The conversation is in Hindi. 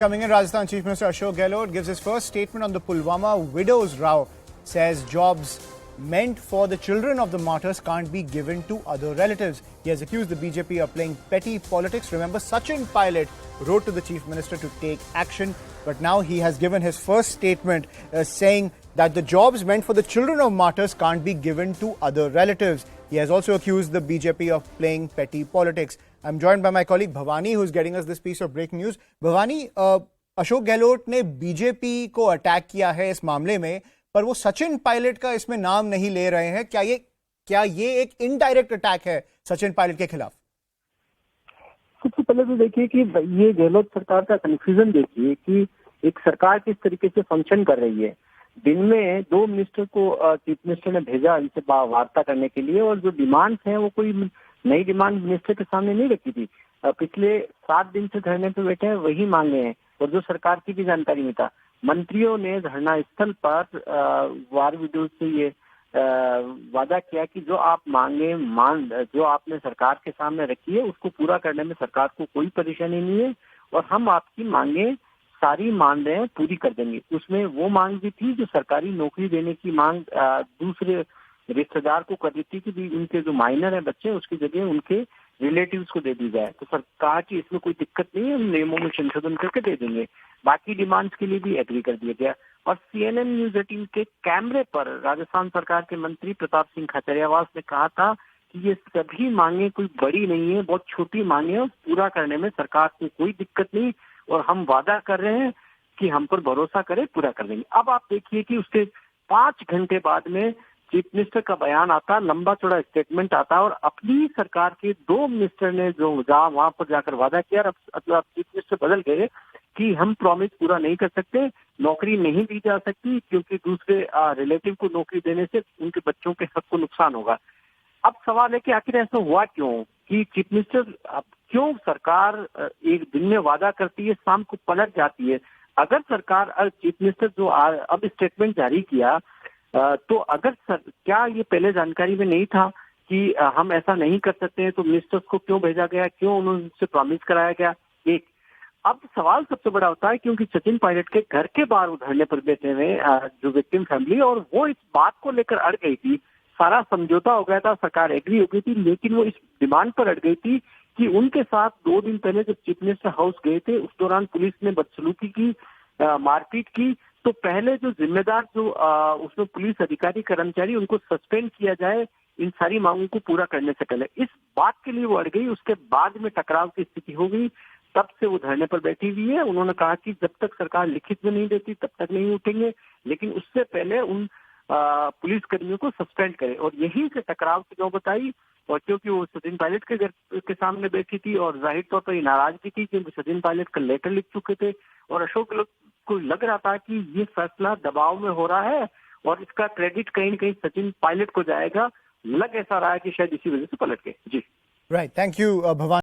Coming in, Rajasthan Chief Minister Ashok Gehlot gives his first statement on the Pulwama widows' row. Says jobs meant for the children of the martyrs can't be given to other relatives. He has accused the BJP of playing petty politics. Remember, Sachin Pilot wrote to the Chief Minister to take action, but now he has given his first statement saying that the jobs meant for the children of martyrs can't be given to other relatives. He has also accused the BJP of playing petty politics. I'm joined by my colleague Bhavani, who's getting us this piece of breaking news. Bhavani, Ashok Gehlot ने बीजेपी को अटैक किया है इस मामले में, पर वो सचिन पायलट का इसमें नाम नहीं ले रहे हैं. क्या ये एक इनडायरेक्ट अटैक है सचिन पायलट के खिलाफ? सबसे पहले तो देखिए कि ये गहलोत सरकार का कंफ्यूजन देखिए कि एक सरकार किस तरीके से फंक्शन कर रही है. दिन में 2 मिनिस्टर को चीफ मिनिस्टर ने भेजा इनसे वार्ता करने के लिए, और जो डिमांड्स हैं वो कोई नई डिमांड मिनिस्टर के सामने नहीं रखी थी. पिछले 7 दिन से धरने पे बैठे हैं, वही मांगे हैं, और जो सरकार की भी जानकारी में था. मंत्रियों ने धरना स्थल पर वार विडोज से ये वादा किया कि जो आप मांगे जो आपने सरकार के सामने रखी है उसको पूरा करने में सरकार को कोई परेशानी नहीं है, और हम आपकी मांगे सारी मान रहे हैं, पूरी कर देंगे. उसमें वो मांग भी थी जो सरकारी नौकरी देने की मांग दूसरे रिश्तेदार को कर दी थी कि उनके जो माइनर है बच्चे, उसकी जगह उनके रिलेटिव्स को दे दी जाए. तो सरकार की इसमें कोई दिक्कत नहीं है, हम नियमों में संशोधन करके दे देंगे. बाकी डिमांड्स के लिए भी एग्री कर दिया गया. और CNN न्यूज 18 के कैमरे पर राजस्थान सरकार के मंत्री प्रताप सिंह खाचरियावास ने कहा था कि ये सभी मांगे कोई बड़ी नहीं है, बहुत छोटी मांगे हैं, पूरा करने में सरकार को कोई दिक्कत नहीं, और हम वादा कर रहे हैं कि हम पर भरोसा करें, पूरा कर देंगे. अब आप देखिए कि उसके 5 घंटे बाद में चीफ मिनिस्टर का बयान आता, लंबा चौड़ा स्टेटमेंट आता, और अपनी सरकार के 2 मिनिस्टर ने जो वहां पर जाकर वादा किया, अब चीफ मिनिस्टर बदल गए कि हम प्रॉमिस पूरा नहीं कर सकते, नौकरी नहीं दी जा सकती क्योंकि दूसरे रिलेटिव को नौकरी देने से उनके बच्चों के हक को नुकसान होगा. अब सवाल है कि आखिर ऐसा हुआ क्यों कि चीफ मिनिस्टर, क्यों सरकार एक दिन में वादा करती है, शाम को पलट जाती है. अगर सरकार चीफ मिनिस्टर जो अब स्टेटमेंट जारी किया, तो अगर क्या ये पहले जानकारी में नहीं था कि हम ऐसा नहीं कर सकते हैं, तो मिनिस्टर्स को क्यों भेजा गया, क्यों उनसे प्रॉमिस कराया गया? एक अब सवाल सबसे बड़ा होता है क्योंकि सचिन पायलट के घर के बाहर धरने पर बैठे हुए जो विक्टिम फैमिली, और वो इस बात को लेकर अड़ गई थी. सारा समझौता हो गया था, सरकार एग्री हो गई थी, लेकिन वो इस डिमांड पर अड़ गई थी कि उनके साथ 2 दिन पहले जब चीफ मिनिस्टर हाउस गए थे, उस दौरान पुलिस ने बदसलूकी की, मारपीट की. तो पहले जो जिम्मेदार उसमें पुलिस अधिकारी कर्मचारी, उनको सस्पेंड किया जाए इन सारी मांगों को पूरा करने से पहले. इस बात के लिए वो अड़ गई. उसके बाद में टकराव की स्थिति हो गई, तब से वो धरने पर बैठी हुई है. उन्होंने कहा कि जब तक सरकार लिखित में नहीं देती तब तक नहीं उठेंगे, लेकिन उससे पहले उन पुलिस कर्मियों को सस्पेंड करे. और यही से टकराव की नौबत आई, और क्योंकि वो सचिन पायलट के घर के सामने बैठी थी, और जाहिर तौर पर नाराजगी थी क्योंकि सचिन पायलट का लेटर लिख चुके थे, और अशोक गहलोत को लग रहा था कि ये फैसला दबाव में हो रहा है और इसका क्रेडिट कहीं न कहीं सचिन पायलट को जाएगा. लग ऐसा रहा है कि शायद इसी वजह से पलट गए. जी राइट, थैंक यू भवानी.